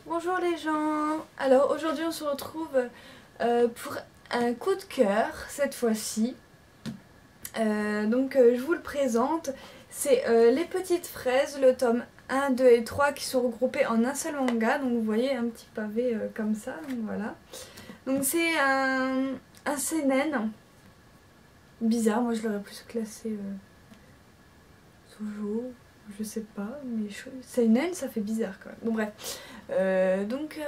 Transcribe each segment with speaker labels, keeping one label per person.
Speaker 1: Bonjour les gens. Alors aujourd'hui on se retrouve pour un coup de cœur cette fois-ci. Je vous le présente. C'est Les Petites Fraises, le tome 1, 2 et 3 qui sont regroupés en un seul manga. Donc vous voyez un petit pavé comme ça. Donc voilà. Donc c'est un seinen. Bizarre, moi je l'aurais plus classé Shoujo, je sais pas, mais seinen ça fait bizarre quand même. Bon bref. Donc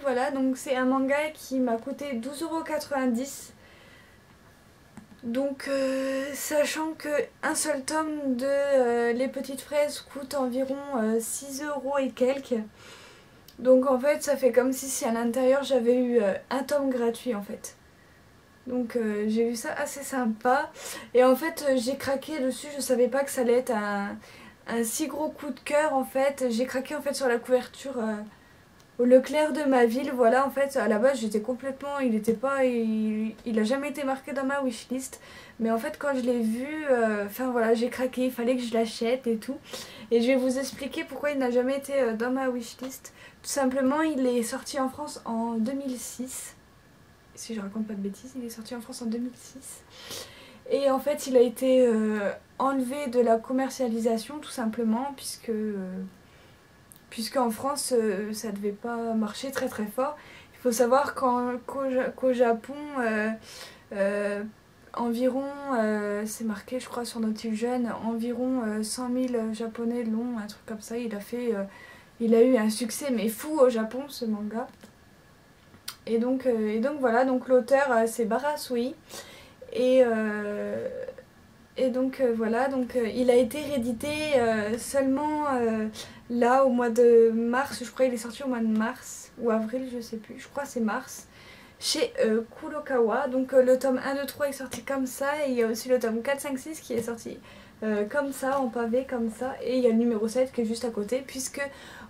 Speaker 1: voilà, donc c'est un manga qui m'a coûté 12,90 €. Donc sachant que un seul tome de Les Petites Fraises coûte environ 6 € et quelques. Donc en fait ça fait comme si à l'intérieur j'avais eu un tome gratuit en fait. Donc j'ai vu ça assez sympa. Et en fait j'ai craqué dessus, je savais pas que ça allait être un si gros coup de cœur en fait. J'ai craqué en fait sur la couverture au Leclerc de ma ville. Voilà, en fait à la base j'étais complètement, il a jamais été marqué dans ma wishlist. Mais en fait quand je l'ai vu, enfin voilà, j'ai craqué, il fallait que je l'achète et tout. Et je vais vous expliquer pourquoi il n'a jamais été dans ma wishlist. Tout simplement il est sorti en France en 2006. Si je raconte pas de bêtises, il est sorti en France en 2006. Et en fait il a été enlevé de la commercialisation tout simplement puisqu'en France ça devait pas marcher très très fort. Il faut savoir qu'au Japon environ, c'est marqué je crois sur Naughty Jeune, environ 100 000 japonais l'ont, un truc comme ça. Il a eu un succès mais fou au Japon ce manga. Et donc voilà, donc l'auteur c'est Barasui. Voilà, donc il a été réédité seulement là au mois de mars, je crois qu'il est sorti au mois de mars ou avril, je sais plus, je crois c'est mars, chez Kurokawa. Donc le tome 1, 2, 3 est sorti comme ça, et il y a aussi le tome 4, 5, 6 qui est sorti comme ça, en pavé, comme ça, et il y a le numéro 7 qui est juste à côté, puisque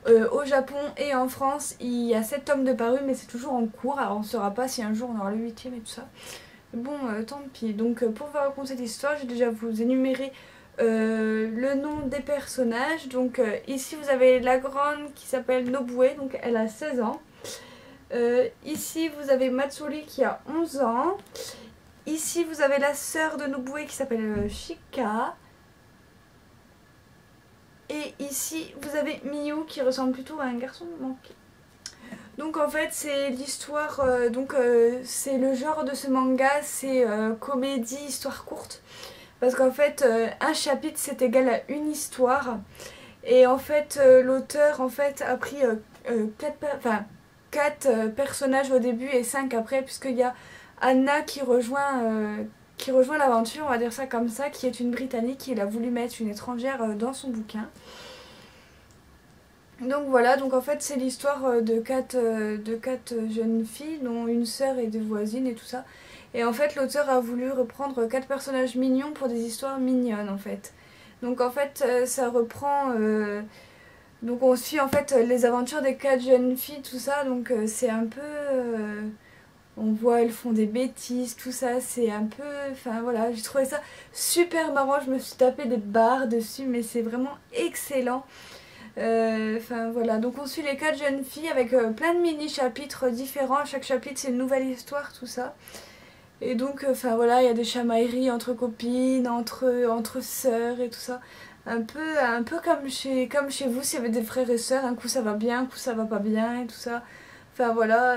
Speaker 1: au Japon et en France il y a 7 tomes de parus, mais c'est toujours en cours, alors on ne saura pas si un jour on aura le 8ème et tout ça. Bon, tant pis. Donc pour vous raconter cette histoire, je vais déjà vous énumérer le nom des personnages. Donc ici vous avez la grande qui s'appelle Nobue, donc elle a 16 ans. Ici vous avez Matsuri qui a 11 ans. Ici vous avez la sœur de Nobue qui s'appelle Shika. Et ici vous avez Miyu qui ressemble plutôt à un garçon manqué. Donc en fait c'est l'histoire, c'est le genre de ce manga, c'est comédie, histoire courte. Parce qu'en fait un chapitre c'est égal à une histoire. Et en fait l'auteur en fait a pris 4 personnages au début et 5 après, puisqu'il y a Anna qui rejoint l'aventure, on va dire ça comme ça, qui est une Britannique. Il a voulu mettre une étrangère dans son bouquin. Donc voilà, donc en fait c'est l'histoire de quatre jeunes filles, dont une sœur et 2 voisines et tout ça. Et en fait l'auteur a voulu reprendre 4 personnages mignons pour des histoires mignonnes en fait. Donc en fait ça reprend, donc on suit en fait les aventures des 4 jeunes filles, tout ça. Donc c'est un peu, on voit elles font des bêtises, tout ça, c'est un peu, enfin voilà, j'ai trouvé ça super marrant, je me suis tapé des barres dessus, mais c'est vraiment excellent. Enfin voilà, donc on suit les 4 jeunes filles avec plein de mini chapitres différents. Chaque chapitre c'est une nouvelle histoire, tout ça. Et donc enfin voilà, il y a des chamailleries entre copines, entre sœurs et tout ça. Un peu comme chez vous, s'il y avait des frères et sœurs, un coup ça va bien, un coup ça va pas bien et tout ça. Enfin voilà,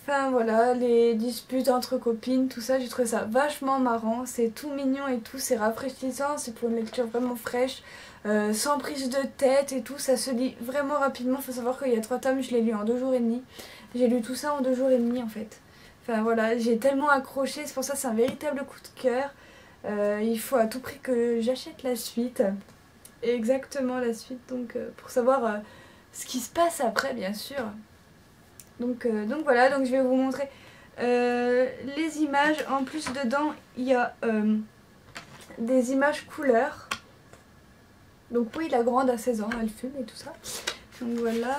Speaker 1: enfin voilà, les disputes entre copines, tout ça, j'ai trouvé ça vachement marrant. C'est tout mignon et tout, c'est rafraîchissant, c'est pour une lecture vraiment fraîche. Sans prise de tête et tout, ça se lit vraiment rapidement. Faut savoir qu'il y a 3 tomes, je l'ai lu en 2 jours et demi. J'ai lu tout ça en 2 jours et demi en fait. Enfin voilà, j'ai tellement accroché, c'est pour ça que c'est un véritable coup de cœur. Il faut à tout prix que j'achète la suite. Exactement la suite, donc pour savoir ce qui se passe après bien sûr. Donc voilà, donc je vais vous montrer les images. En plus dedans il y a des images couleurs. Donc oui, la grande a 16 ans, elle fume et tout ça. Donc voilà.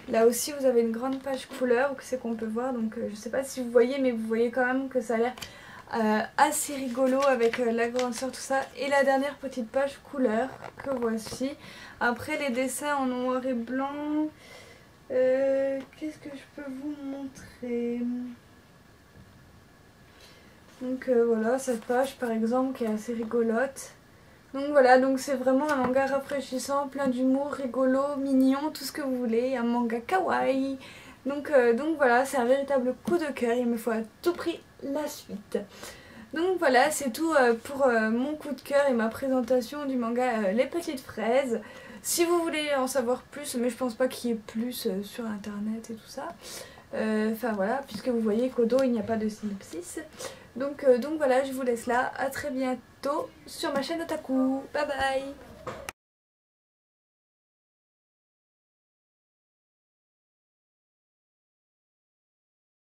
Speaker 1: Là aussi vous avez une grande page couleur, c'est qu'on peut voir. Donc je sais pas si vous voyez, mais vous voyez quand même que ça a l'air assez rigolo avec la grande sœur, tout ça. Et la dernière petite page couleur que voici. Après les dessins en noir et blanc, qu'est-ce que je peux vous montrer? Donc voilà cette page par exemple qui est assez rigolote. Donc voilà, donc c'est vraiment un manga rafraîchissant, plein d'humour, rigolo, mignon, tout ce que vous voulez, un manga kawaii. Donc voilà, c'est un véritable coup de cœur, il me faut à tout prix la suite. Donc voilà, c'est tout pour mon coup de cœur et ma présentation du manga Les Petites Fraises. Si vous voulez en savoir plus, mais je pense pas qu'il y ait plus sur internet et tout ça. Enfin voilà, puisque vous voyez qu'au dos il n'y a pas de synopsis. Donc voilà, je vous laisse là, à très bientôt sur ma chaîne Otaku. Bye bye.